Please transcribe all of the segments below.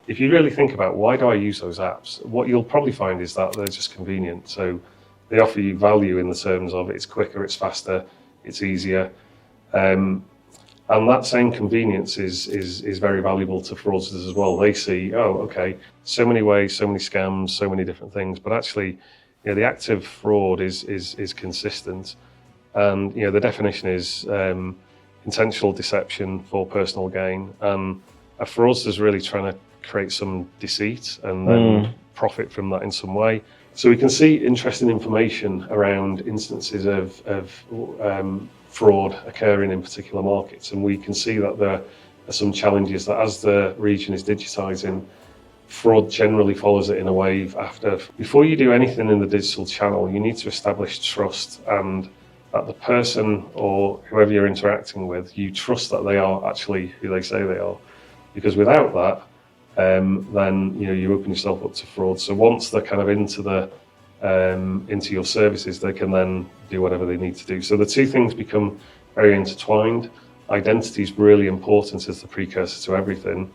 if you really think about why do I use those apps, what you'll probably find is that they're just convenient. So they offer you value in the terms of it's quicker, it's faster, it's easier. And that same convenience is very valuable to fraudsters as well. They see, oh, okay, so many ways, so many scams, so many different things, but actually, the active fraud is consistent. And the definition is intentional deception for personal gain. And a fraudster is really trying to create some deceit and then profit from that in some way. So we can see interesting information around instances of fraud occurring in particular markets, and we can see that there are some challenges that as the region is digitizing, fraud generally follows it in a wave after. Before you do anything in the digital channel, you need to establish trust, and that the person or whoever you're interacting with, you trust that they are actually who they say they are, because without that, then you open yourself up to fraud. So once they're kind of into your services, they can then do whatever they need to do. So the two things become very intertwined. Identity is really important as the precursor to everything.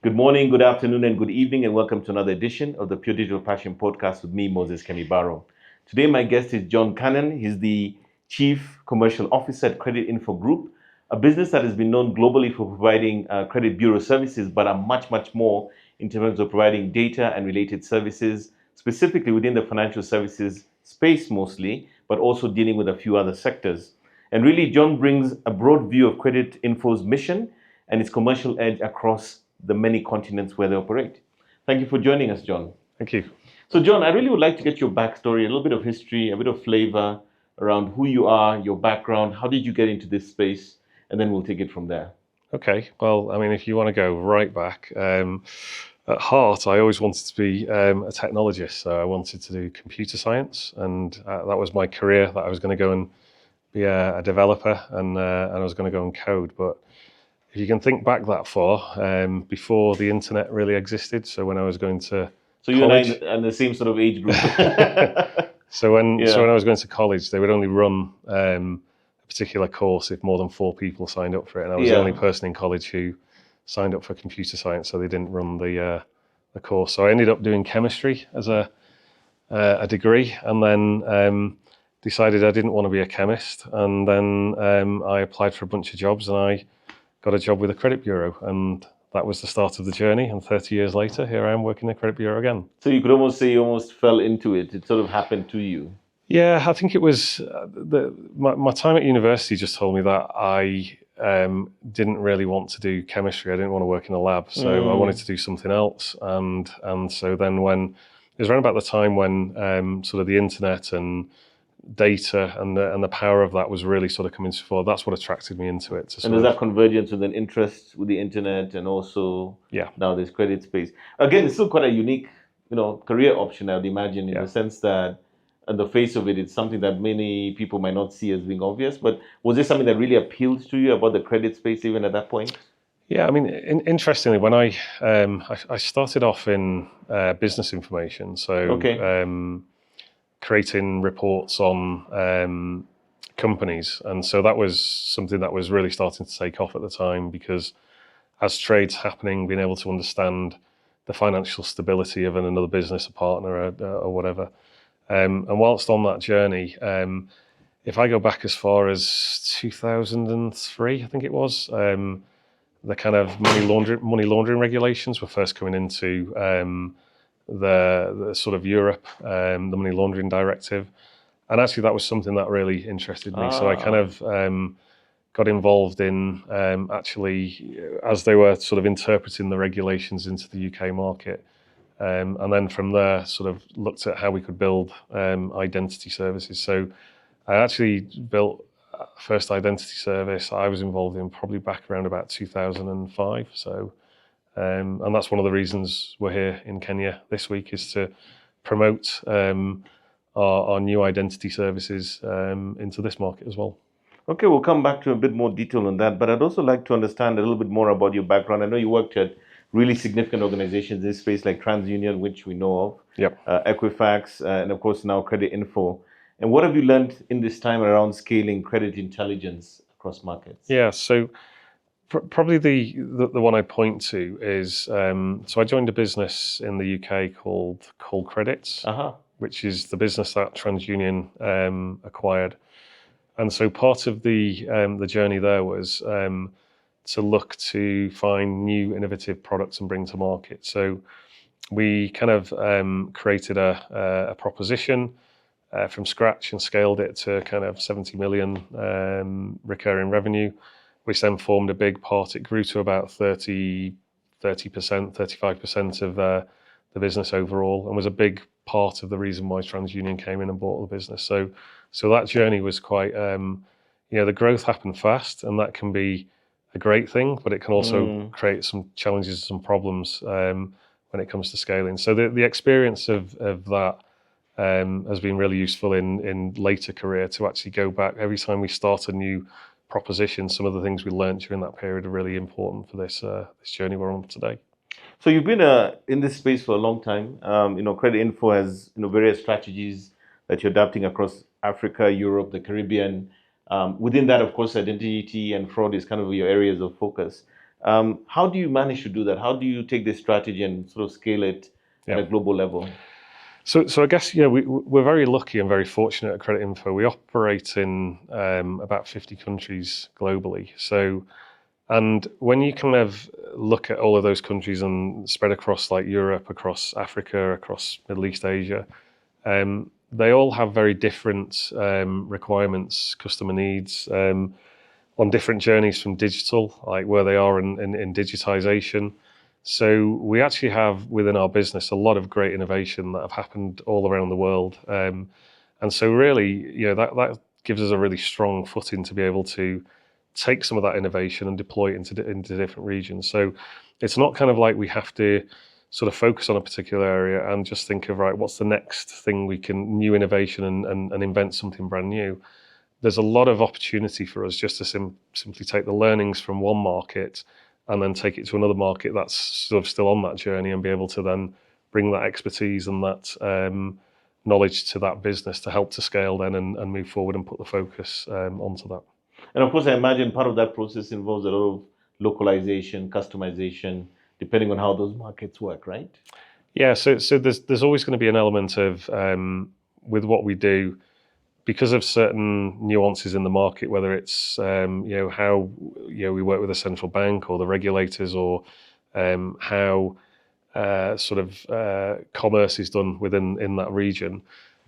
Good morning, good afternoon, and good evening, and welcome to another edition of the Pure Digital Passion Podcast with me, Moses Kemibaro. Today, my guest is John Cannon. He's the Chief Commercial Officer at Creditinfo Group, a business that has been known globally for providing credit bureau services, but are much more in terms of providing data and related services, specifically within the financial services space mostly, but also dealing with a few other sectors. And really, John brings a broad view of Creditinfo's mission and its commercial edge across the many continents where they operate. Thank you for joining us, John. Thank you. So, John, I really would like to get your backstory, a little bit of history, a bit of flavor around who you are, your background, how did you get into this space, and then we'll take it from there. Okay. Well, I mean, if you want to go right back, at heart, I always wanted to be a technologist. So I wanted to do computer science, and that was my career, that I was going to go and be a developer, and I was going to go and code. But if you can think back that far, before the internet really existed, so when I was going to college, you and I are in the same sort of age group. so when I was going to college, they would only run a particular course if more than 4 people signed up for it, and I was the only person in college who signed up for computer science, so they didn't run the course. So I ended up doing chemistry as a degree, and then decided I didn't want to be a chemist, and then I applied for a bunch of jobs, and I got a job with a credit bureau, and that was the start of the journey. And 30 years later, here I am working in a credit bureau again. So you could almost say you almost fell into it. It sort of happened to you. Yeah, I think it was my time at university just told me that I didn't really want to do chemistry. I didn't want to work in a lab, so I wanted to do something else. And so then when it was around about the time when sort of the internet and data and the power of that was really sort of coming to fore, that's what attracted me into it. And there's that convergence with an interest with the internet and also now this credit space. Again, it's still quite a unique, career option, I would imagine, in the sense that on the face of it, it's something that many people might not see as being obvious. But was there something that really appealed to you about the credit space even at that point? Yeah, I mean, interestingly, when I started off in business information, so creating reports on companies. And so that was something that was really starting to take off at the time, because as trade's happening, being able to understand the financial stability of another business, a partner or whatever. And whilst on that journey, if I go back as far as 2003, I think it was, the kind of money laundering regulations were first coming into the sort of Europe, the money laundering directive, and actually that was something that really interested me. So I kind of got involved in actually as they were sort of interpreting the regulations into the UK market, and then from there sort of looked at how we could build identity services. So I actually built first identity service I was involved in probably back around about 2005. So. And that's one of the reasons we're here in Kenya this week, is to promote our new identity services into this market as well. Okay, we'll come back to a bit more detail on that, but I'd also like to understand a little bit more about your background. I know you worked at really significant organizations in this space like TransUnion, which we know of, Yep. Equifax, and of course now Creditinfo. And what have you learned in this time around scaling credit intelligence across markets? Yeah. So probably the one I point to is so I joined a business in the UK called Credits, which is the business that TransUnion acquired. And so part of the journey there was to look to find new innovative products and bring to market. So we kind of created a proposition from scratch and scaled it to kind of 70 million recurring revenue, which then formed a big part. It grew to about 30%, 35% of the business overall, and was a big part of the reason why TransUnion came in and bought the business. So that journey was quite, the growth happened fast, and that can be a great thing, but it can also create some challenges, some problems when it comes to scaling. So the experience of that has been really useful in later career to actually go back. Every time we start a new proposition, some of the things we learned during that period are really important for this journey we're on today. So you've been in this space for a long time. Creditinfo has various strategies that you're adapting across Africa, Europe, the Caribbean. Within that, of course, identity and fraud is kind of your areas of focus. How do you manage to do that? How do you take this strategy and sort of scale it at a global level? So I guess we're very lucky and very fortunate at Creditinfo. We operate in about 50 countries globally. So, and when you kind of look at all of those countries and spread across like Europe, across Africa, across Middle East, Asia, they all have very different requirements, customer needs, on different journeys from digital, like where they are in digitization. So we actually have within our business a lot of great innovation that have happened all around the world, and so really, that gives us a really strong footing to be able to take some of that innovation and deploy it into different regions. So it's not kind of like we have to sort of focus on a particular area and just think of, right, what's the next thing new innovation and invent something brand new. There's a lot of opportunity for us just to simply take the learnings from one market and then take it to another market that's sort of still on that journey and be able to then bring that expertise and that knowledge to that business to help to scale then and move forward and put the focus onto that. And of course, I imagine part of that process involves a lot of localization, customization, depending on how those markets work, right? Yeah, so there's always going to be an element of, with what we do, because of certain nuances in the market, whether it's how we work with a central bank or the regulators, or how commerce is done in that region.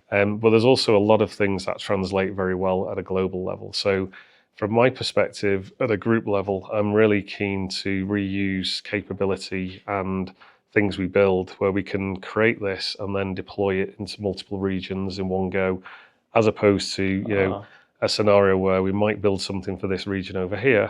But there's also a lot of things that translate very well at a global level. So from my perspective, at a group level, I'm really keen to reuse capability and things we build where we can create this and then deploy it into multiple regions in one go, as opposed to a scenario where we might build something for this region over here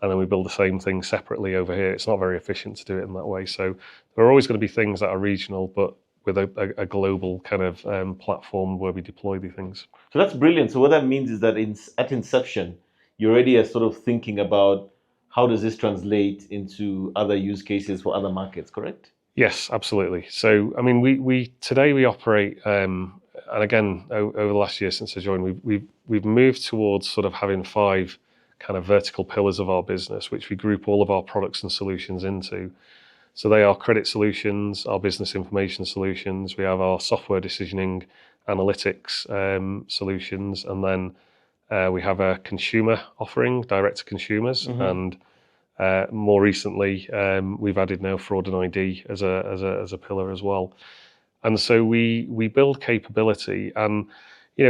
and then we build the same thing separately over here. It's not very efficient to do it in that way. So there are always going to be things that are regional, but with a global kind of platform where we deploy the things. So that's brilliant. So what that means is that at inception, you already are sort of thinking about how does this translate into other use cases for other markets, correct? Yes, absolutely. So, I mean, we today we operate, and again, over the last year since I joined, we've moved towards sort of having 5 kind of vertical pillars of our business, which we group all of our products and solutions into. So they are credit solutions, our business information solutions, we have our software decisioning analytics solutions, and then we have a consumer offering, direct to consumers, and more recently we've added now fraud and ID as a pillar as well. And so we build capability, and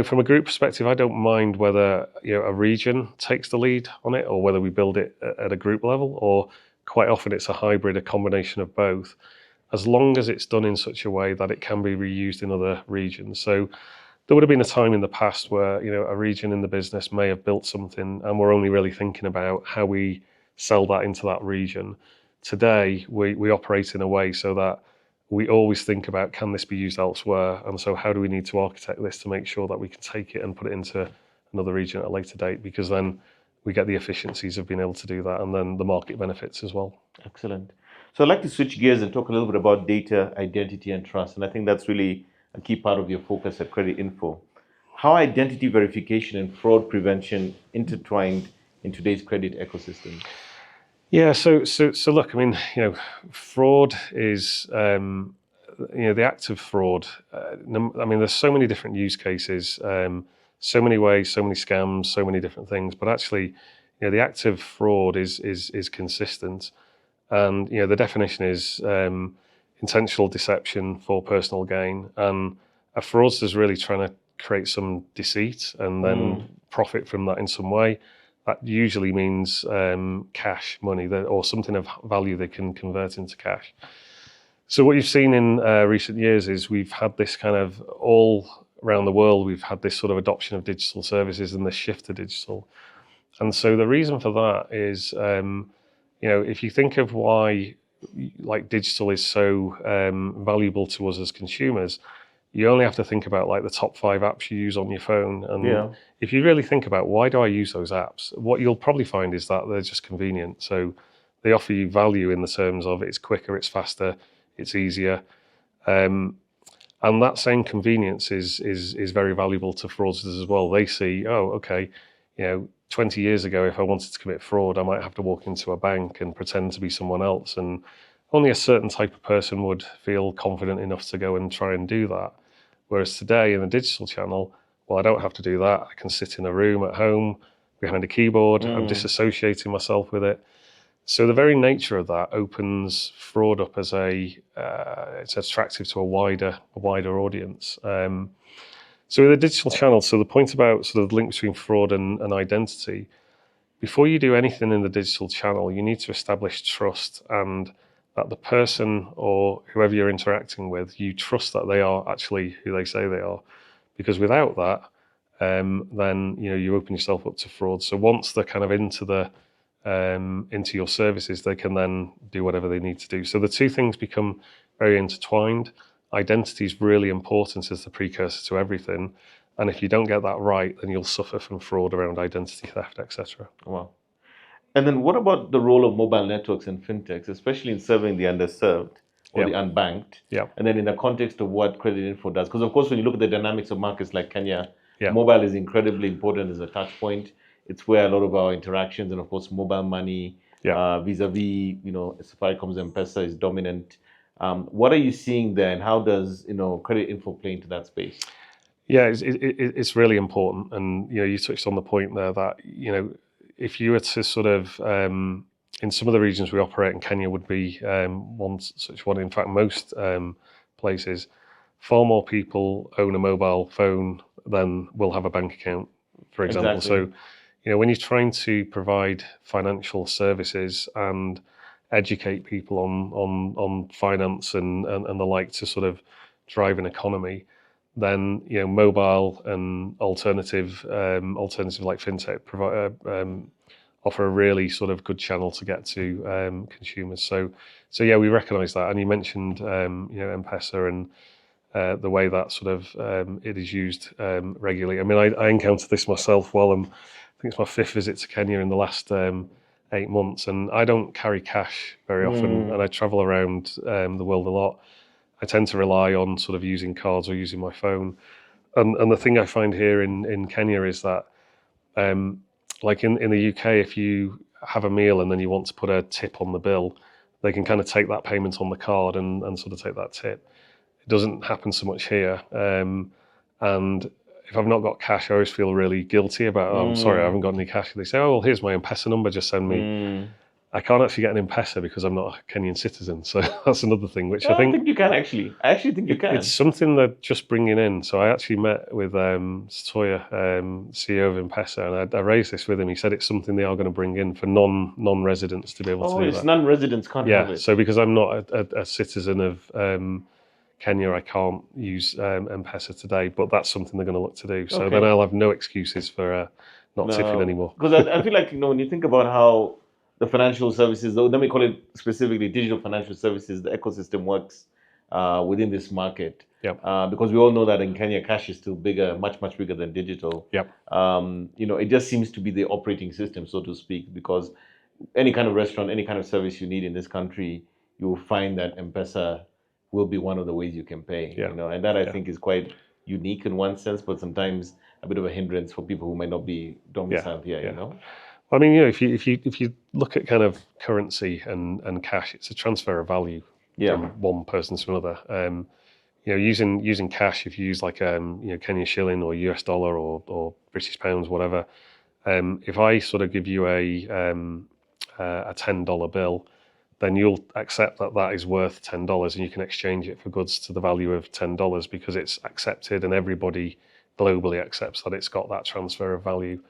from a group perspective, I don't mind whether a region takes the lead on it or whether we build it at a group level, or quite often it's a hybrid, a combination of both, as long as it's done in such a way that it can be reused in other regions. So there would have been a time in the past where a region in the business may have built something and we're only really thinking about how we sell that into that region. Today, we operate in a way so that we always think about, can this be used elsewhere? And so how do we need to architect this to make sure that we can take it and put it into another region at a later date? Because then we get the efficiencies of being able to do that, and then the market benefits as well. Excellent. So I'd like to switch gears and talk a little bit about data, identity, and trust. And I think that's really a key part of your focus at Creditinfo. How are identity verification and fraud prevention intertwined in today's credit ecosystem? Yeah, so look, I mean, fraud is, the act of fraud. I mean, there's so many different use cases, so many ways, so many scams, so many different things. But actually, the act of fraud is consistent, and the definition is intentional deception for personal gain, and a fraudster is really trying to create some deceit and then profit from that in some way. That usually means cash, money, or something of value they can convert into cash. So what you've seen in recent years is we've had this kind of all around the world, we've had this sort of adoption of digital services and this shift to digital. And so the reason for that is, if you think of why like digital is so valuable to us as consumers, you only have to think about like the top 5 apps you use on your phone. And if you really think about why do I use those apps, what you'll probably find is that they're just convenient. So they offer you value in the terms of it's quicker, it's faster, it's easier. And that same convenience is very valuable to fraudsters as well. They see, oh, okay, 20 years ago, if I wanted to commit fraud, I might have to walk into a bank and pretend to be someone else. And only a certain type of person would feel confident enough to go and try and do that. Whereas today in the digital channel, well, I don't have to do that. I can sit in a room at home behind a keyboard. I'm disassociating myself with it. So the very nature of that opens fraud up as it's attractive to a wider audience. So with a digital channel, so the point about sort of the link between fraud and identity, before you do anything in the digital channel, you need to establish trust and that the person or whoever you're interacting with, you trust that they are actually who they say they are. Because without that, then you open yourself up to fraud. So once they're kind of into your services, they can then do whatever they need to do. So the two things become very intertwined. Identity is really important as the precursor to everything. And if you don't get that right, then you'll suffer from fraud around identity theft, etc. Wow. And then what about the role of mobile networks and fintechs, especially in serving the underserved or the unbanked? And then in the context of what Creditinfo does? Because of course, when you look at the dynamics of markets like Kenya, mobile is incredibly important as a touch point. It's where a lot of our interactions and of course mobile money vis-a-vis, Safaricom's M-Pesa is dominant. What are you seeing there, and how does Creditinfo play into that space? Yeah, it's really important, and you touched on the point there that if you were to sort of in some of the regions we operate in, Kenya would be one such one. In fact, most places, far more people own a mobile phone than will have a bank account, for example. Exactly. So when you're trying to provide financial services and educate people on finance and the like to sort of drive an economy, then mobile and alternative like fintech offer a really sort of good channel to get to consumers. So yeah, we recognise that. And you mentioned M-Pesa and the way that sort of it is used regularly. I mean, I encountered this myself while I think it's my 5th visit to Kenya in the last 8 months, and I don't carry cash very often, and I travel around the world a lot. I tend to rely on sort of using cards or using my phone. And the thing I find here in Kenya is that, like in the UK, if you have a meal and then you want to put a tip on the bill, they can kind of take that payment on the card and sort of take that tip. It doesn't happen so much here. And if I've not got cash, I always feel really guilty about, I'm sorry, I haven't got any cash. They say, oh, well, here's my M-Pesa number, just send me. I can't actually get an M-Pesa because I'm not a Kenyan citizen. So that's another thing, which I think you can actually. I actually think you can. It's something they're just bringing in. So I actually met with Satoya, CEO of M-Pesa, and I raised this with him. He said it's something they are going to bring in for non-residents to be able to do that. Non-residents can't have it. So because I'm not a citizen of Kenya, I can't use M-Pesa today, but that's something they're going to look to do. So then I'll have no excuses for not tipping anymore. Because I feel like, when you think about how the financial services, let me call it specifically digital financial services, the ecosystem works within this market. Because we all know that in Kenya, cash is still bigger, much bigger than digital. It just seems to be the operating system, so to speak, because any kind of restaurant, any kind of service you need in this country, you will find that M-Pesa will be one of the ways you can pay. Yeah. You know, and that I Yeah. think is quite unique in one sense, but sometimes a bit of a hindrance for people who might not be domiciled here. Yeah. You know. I mean, you know, if you look at kind of currency and cash, it's a transfer of value Yeah. from one person to another. You know, using cash, if you use like you know, Kenyan shilling or US dollar or British pounds, whatever. If I sort of give you a $10 bill, then you'll accept that that is worth $10, and you can exchange it for goods to the value of $10 because it's accepted, and everybody globally accepts that it's got that transfer of value.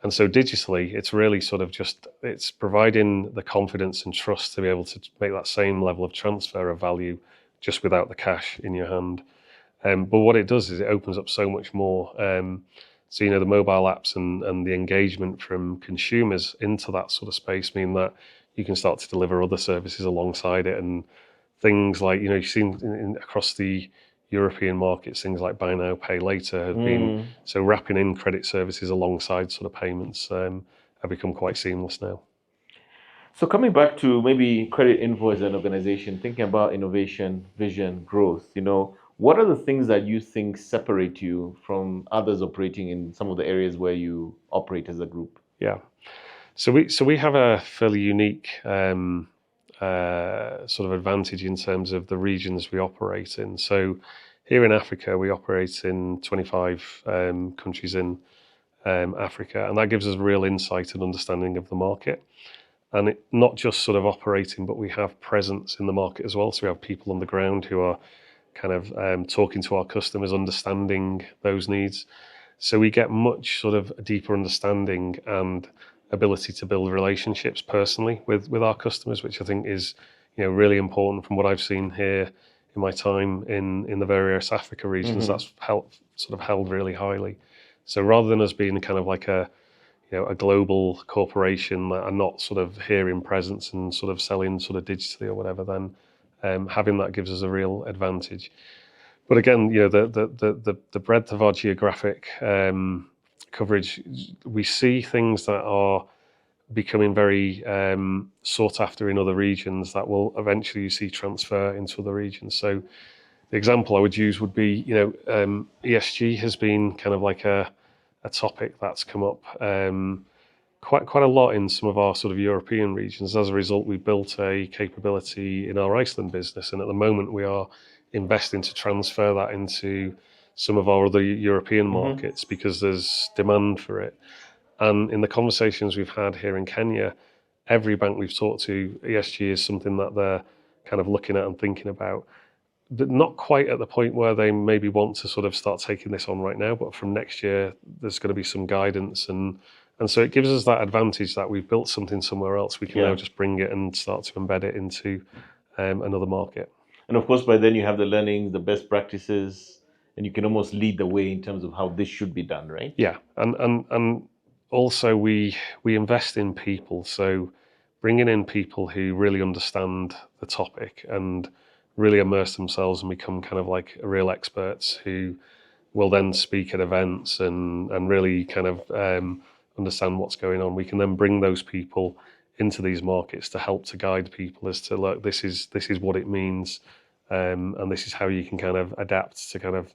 And so digitally, it's really sort of just, it's providing the confidence and trust to be able to make that same level of transfer of value just without the cash in your hand. But what it does is it opens up so much more. So, you know, the mobile apps and the engagement from consumers into that sort of space mean that you can start to deliver other services alongside it. And things like, you know, you've seen across the European markets, things like buy now, pay later have been, so wrapping in credit services alongside sort of payments have become quite seamless now. So coming back to maybe Creditinfo as an organization, thinking about innovation, vision, growth, you know, what are the things that you think separate you from others operating in some of the areas where you operate as a group? Yeah. So we have a fairly unique sort of advantage in terms of the regions we operate in. So here in Africa, we operate in 25 countries in Africa, and that gives us real insight and understanding of the market. And it, not just sort of operating, but we have presence in the market as well. So we have people on the ground who are kind of talking to our customers, understanding those needs. So we get much sort of a deeper understanding and ability to build relationships personally with our customers, which I think is, you know, really important from what I've seen here in my time in the various Africa regions. That's held really highly. So rather than us being kind of like a, you know, a global corporation that are not sort of here in presence and sort of selling sort of digitally or whatever, then having that gives us a real advantage. But again, you know, the breadth of our geographic coverage, we see things that are becoming very sought after in other regions that will eventually see transfer into other regions. So the example I would use would be, you know, ESG has been kind of like a topic that's come up quite a lot in some of our sort of European regions. As a result, we built a capability in our Iceland business, and at the moment we are investing to transfer that into some of our other European markets because there's demand for it. And in the conversations we've had here in Kenya, every bank we've talked to, ESG is something that they're kind of looking at and thinking about. But not quite at the point where they maybe want to sort of start taking this on right now, but from next year, there's going to be some guidance. And so it gives us that advantage that we've built something somewhere else. We can now just bring it and start to embed it into another market. And of course, by then you have the learnings, the best practices, and you can almost lead the way in terms of how this should be done, right? Yeah, and also we invest in people. So bringing in people who really understand the topic and really immerse themselves and become kind of like real experts who will then speak at events and really kind of understand what's going on. We can then bring those people into these markets to help to guide people as to, look, this is what it means, and this is how you can kind of adapt to kind of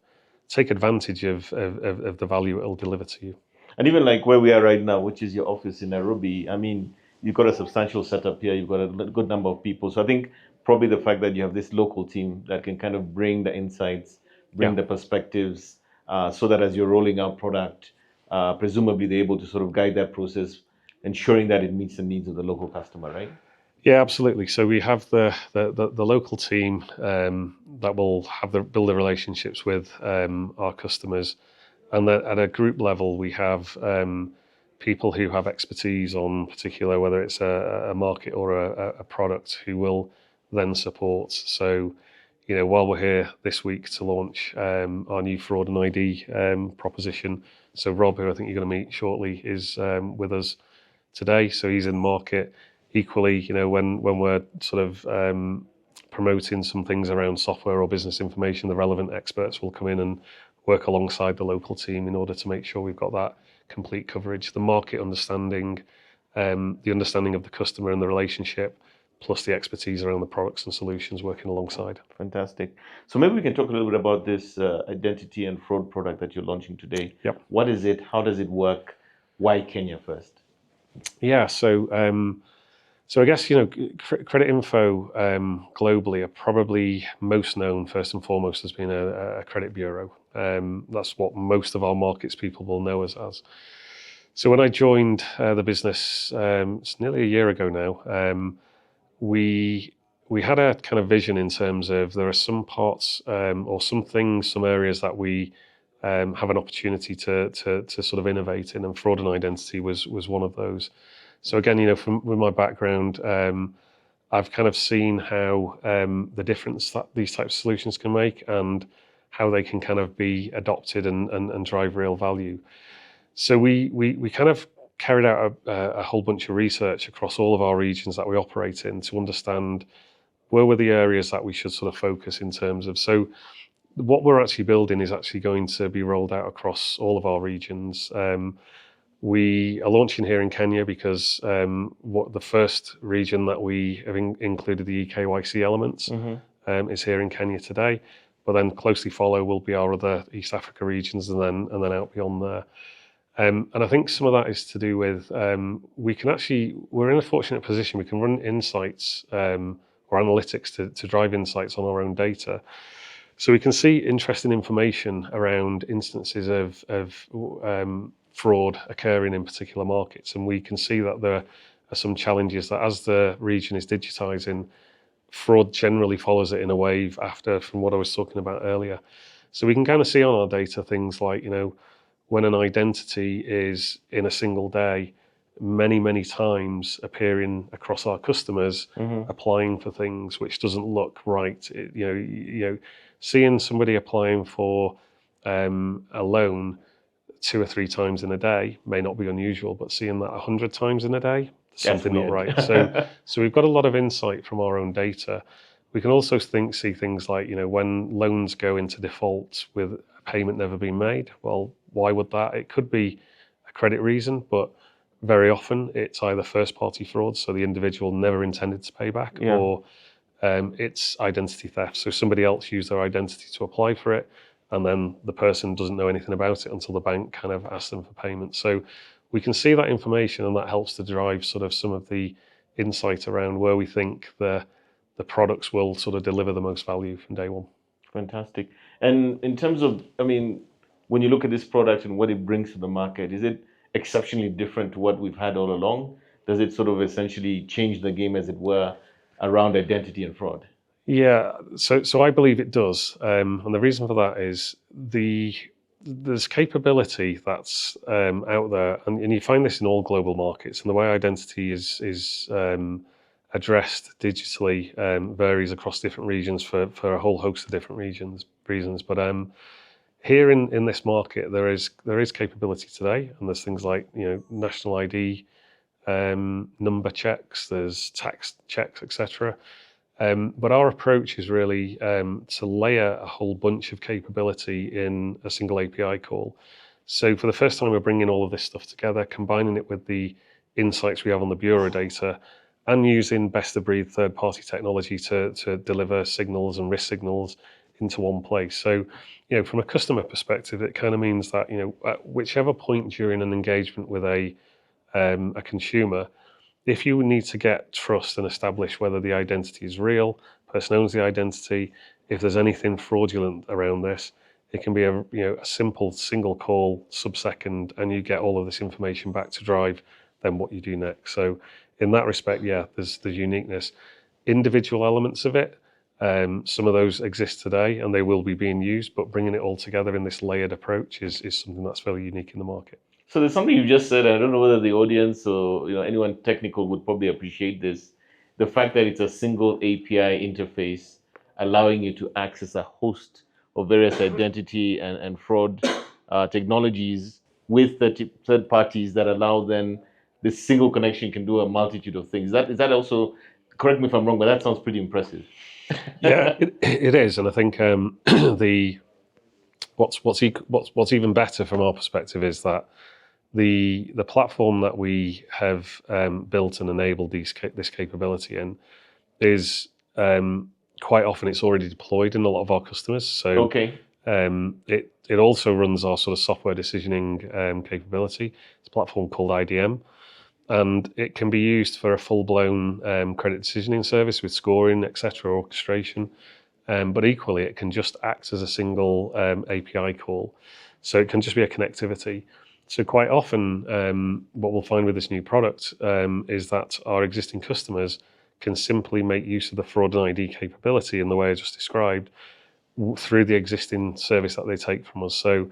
take advantage of the value it'll deliver to you. And even like where we are right now, which is your office in Nairobi, I mean, you've got a substantial setup here, you've got a good number of people. So I think probably the fact that you have this local team that can kind of bring the insights, bring the perspectives, so that as you're rolling out product, presumably they're able to sort of guide that process, ensuring that it meets the needs of the local customer, right? Yeah, absolutely. So we have the local team that will have build the relationships with our customers, and then at a group level we have people who have expertise on particular, whether it's a market or a product, who will then support. So, you know, while we're here this week to launch our new fraud and ID proposition, so Rob, who I think you're going to meet shortly, is with us today. So he's in market. Equally, you know, when we're sort of promoting some things around software or business information, the relevant experts will come in and work alongside the local team in order to make sure we've got that complete coverage, the market understanding, the understanding of the customer and the relationship, plus the expertise around the products and solutions working alongside. Fantastic. So maybe we can talk a little bit about this identity and fraud product that you're launching today. Yep. What is it? How does it work? Why Kenya first? Yeah, so I guess Creditinfo globally are probably most known first and foremost as being a credit bureau. That's what most of our markets people will know us as. So when I joined the business, it's nearly a year ago now. We had a kind of vision in terms of there are some parts or some things, some areas that we have an opportunity to sort of innovate in, and fraud and identity was one of those. So again, with my background, I've kind of seen how the difference that these types of solutions can make and how they can kind of be adopted and drive real value. So we kind of carried out a whole bunch of research across all of our regions that we operate in to understand where were the areas that we should sort of focus in terms of. So what we're actually building is actually going to be rolled out across all of our regions. We are launching here in Kenya because the first region that we have included the eKYC elements is here in Kenya today, but then closely follow will be our other East Africa regions and then out beyond there. And I think some of that is to do with we're in a fortunate position. We can run insights or analytics to drive insights on our own data. So we can see interesting information around instances of fraud occurring in particular markets. And we can see that there are some challenges that as the region is digitizing, fraud generally follows it in a wave after, from what I was talking about earlier. So we can kind of see on our data things like, when an identity is in a single day, many times appearing across our customers, applying for things which doesn't look right. Seeing somebody applying for a loan 2 or 3 times in a day may not be unusual, but seeing that 100 times in a day, something not right. So we've got a lot of insight from our own data. We can also see things like, when loans go into default with a payment never being made. Well, why would that? It could be a credit reason, but very often it's either first-party fraud, so the individual never intended to pay back, or it's identity theft. So somebody else used their identity to apply for it, and then the person doesn't know anything about it until the bank kind of asks them for payment. So we can see that information, and that helps to drive sort of some of the insight around where we think the products will sort of deliver the most value from day one. Fantastic. And in terms of, when you look at this product and what it brings to the market, is it exceptionally different to what we've had all along? Does it sort of essentially change the game, as it were, around identity and fraud? Yeah, so I believe it does. And the reason for that is there's capability that's out there, and you find this in all global markets, and the way identity is addressed digitally varies across different regions for a whole host of different reasons. But here in this market, there is capability today, and there's things like national ID number checks, there's tax checks, etc. But our approach is really to layer a whole bunch of capability in a single API call. So for the first time, we're bringing all of this stuff together, combining it with the insights we have on the bureau data, and using best-of-breed third-party technology to deliver signals and risk signals into one place. So, from a customer perspective, it kind of means that at whichever point during an engagement with a consumer, if you need to get trust and establish whether the identity is real, person owns the identity, if there's anything fraudulent around this, it can be a simple single call, sub-second, and you get all of this information back to drive then what you do next. So in that respect, there's the uniqueness. Individual elements of it, some of those exist today and they will be being used, but bringing it all together in this layered approach is something that's fairly unique in the market. So there's something you just said. I don't know whether the audience or anyone technical would probably appreciate this. The fact that it's a single API interface allowing you to access a host of various identity and fraud technologies with the third parties that allow then this single connection can do a multitude of things. Is that also, correct me if I'm wrong, but that sounds pretty impressive. Yeah, it is. And I think what's even better from our perspective is that the platform that we have built and enabled this capability in is quite often it's already deployed in a lot of our customers. So Okay. it also runs our sort of software decisioning capability. It's a platform called IDM, and it can be used for a full-blown credit decisioning service with scoring, etc., orchestration. But equally, it can just act as a single API call. So it can just be a connectivity. So quite often, what we'll find with this new product is that our existing customers can simply make use of the fraud and ID capability in the way I just described through the existing service that they take from us. So,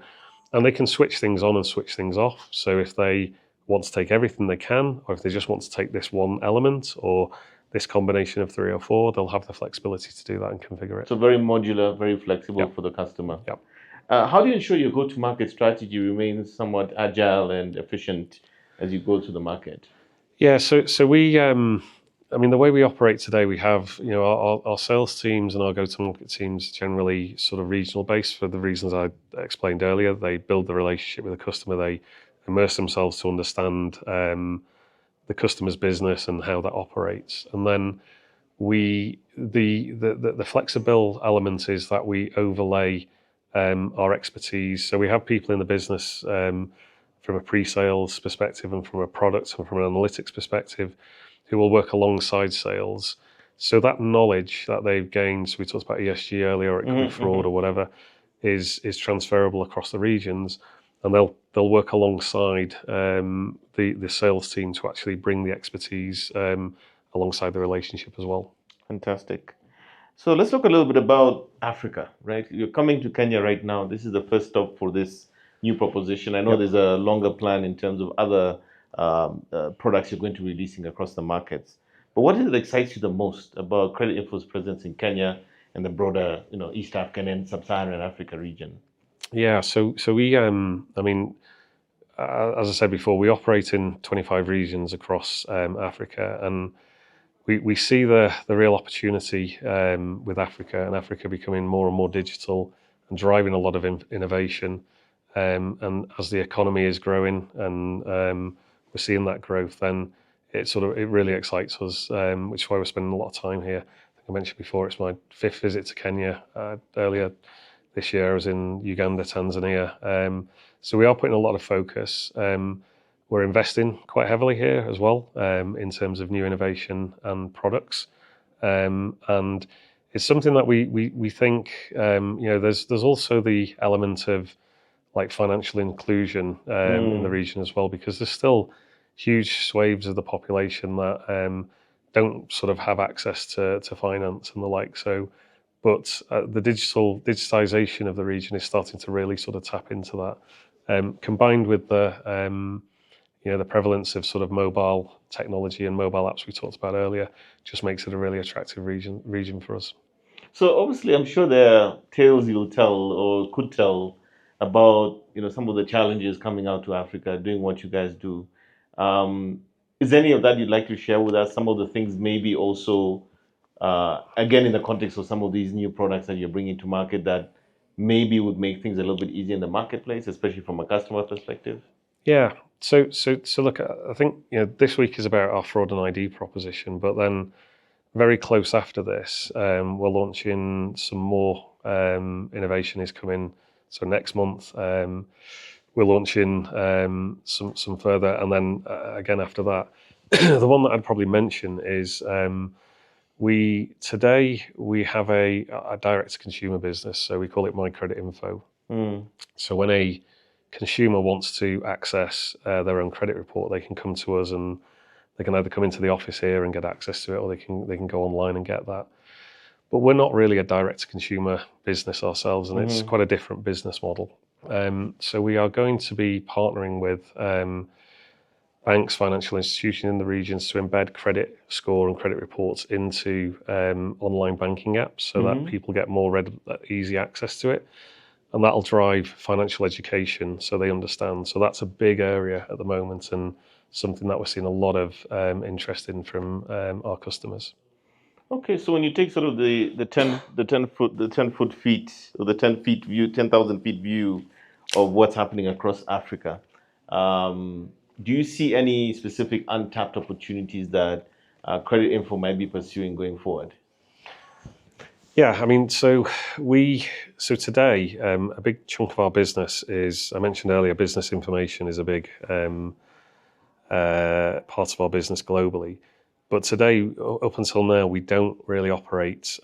and they can switch things on and switch things off. So if they want to take everything, they can, or if they just want to take this one element or this combination of 3 or 4, they'll have the flexibility to do that and configure it. So very modular, very flexible Yep. for the customer. Yep. How do you ensure your go-to-market strategy remains somewhat agile and efficient as you go to the market? Yeah, so we, I mean, the way we operate today, we have, our sales teams and our go-to-market teams generally sort of regional based for the reasons I explained earlier. They build the relationship with the customer. They immerse themselves to understand the customer's business and how that operates. And then the flexible element is that we overlay our expertise. So we have people in the business from a pre-sales perspective and from a product and from an analytics perspective who will work alongside sales. So that knowledge that they've gained, so we talked about ESG earlier, or it could be fraud or whatever, is transferable across the regions, and they'll work alongside the sales team to actually bring the expertise alongside the relationship as well. Fantastic. So let's talk a little bit about Africa, right? You're coming to Kenya right now. This is the first stop for this new proposition. I know Yep. there's a longer plan in terms of other products you're going to be releasing across the markets. But what is it that excites you the most about Creditinfo's presence in Kenya and the broader, East African and Sub-Saharan Africa region? Yeah, so we, I mean, as I said before, we operate in 25 regions across Africa, and we see the real opportunity with Africa and Africa becoming more and more digital and driving a lot of innovation. And as the economy is growing and we're seeing that growth, then it really excites us, which is why we're spending a lot of time here. I think I mentioned before, it's my 5th visit to Kenya. Earlier this year I was in Uganda, Tanzania. So we are putting a lot of focus. We're investing quite heavily here as well in terms of new innovation and products. And it's something that we think, there's also the element of like financial inclusion in the region as well, because there's still huge swathes of the population that don't sort of have access to finance and the like. So, but the digitization of the region is starting to really sort of tap into that, combined with the the prevalence of sort of mobile technology and mobile apps we talked about earlier, just makes it a really attractive region for us. So obviously, I'm sure there are tales you'll tell or could tell about some of the challenges coming out to Africa, doing what you guys do. Is any of that you'd like to share with us? Some of the things maybe also, again, in the context of some of these new products that you're bringing to market that maybe would make things a little bit easier in the marketplace, especially from a customer perspective? Yeah. So look, I think this week is about our fraud and ID proposition, but then very close after this, we're launching some more innovation is coming. So next month, we're launching some further, and then again after that, the one that I'd probably mention is today we have a direct consumer business, so we call it My Creditinfo. So when a consumer wants to access their own credit report, they can come to us and they can either come into the office here and get access to it, or they can go online and get that. But we're not really a direct-to-consumer business ourselves, and it's quite a different business model. So we are going to be partnering with banks, financial institutions in the regions to embed credit score and credit reports into online banking apps so that people get more easy access to it. And that'll drive financial education so they understand. So that's a big area at the moment and something that we're seeing a lot of interest in from our customers. Okay, so when you take sort of the 10,000 feet view of what's happening across Africa, do you see any specific untapped opportunities that Creditinfo might be pursuing going forward? Yeah, I mean, so today, a big chunk of our business is, I mentioned earlier, business information is a big part of our business globally. But today, up until now, we don't really operate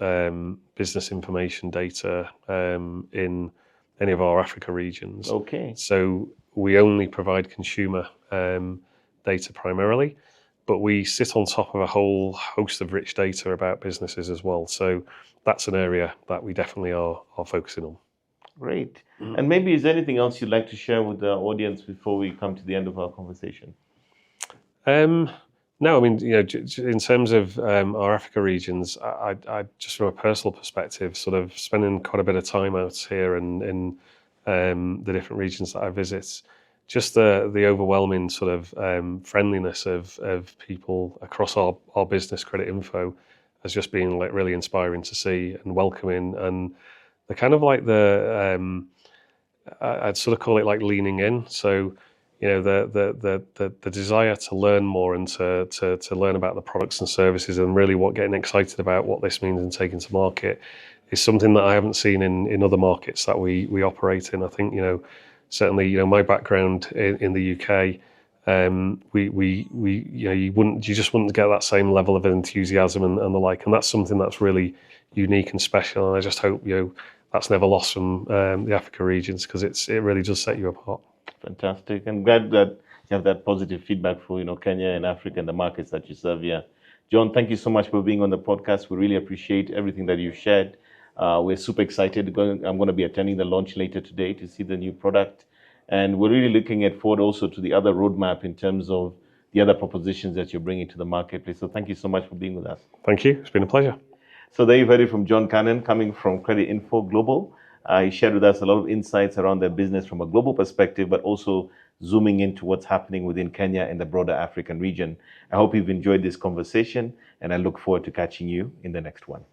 business information data in any of our Africa regions. Okay. So we only provide consumer data primarily, but we sit on top of a whole host of rich data about businesses as well. So that's an area that we definitely are focusing on. Great. And maybe is there anything else you'd like to share with the audience before we come to the end of our conversation? No, I mean, in terms of our Africa regions, I just from a personal perspective, sort of spending quite a bit of time out here and in the different regions that I visit, just the overwhelming sort of friendliness of people across our business, Creditinfo, has just been like really inspiring to see and welcoming, and the kind of like I'd sort of call it like leaning in. So, the desire to learn more and to learn about the products and services and really getting excited about what this means and taking to market is something that I haven't seen in other markets that we operate in. I think, certainly, my background in the UK, you just wouldn't get that same level of enthusiasm and the like. And that's something that's really unique and special. And I just hope, that's never lost from the Africa regions, because it really does set you apart. Fantastic. I'm glad that you have that positive feedback for, Kenya and Africa and the markets that you serve here. John, thank you so much for being on the podcast. We really appreciate everything that you've shared. We're super excited. I'm going to be attending the launch later today to see the new product. And we're really looking forward also to the other roadmap in terms of the other propositions that you're bringing to the marketplace. So thank you so much for being with us. Thank you. It's been a pleasure. So there you've heard it from John Cannon, coming from Creditinfo Global. He shared with us a lot of insights around their business from a global perspective, but also zooming into what's happening within Kenya and the broader African region. I hope you've enjoyed this conversation, and I look forward to catching you in the next one.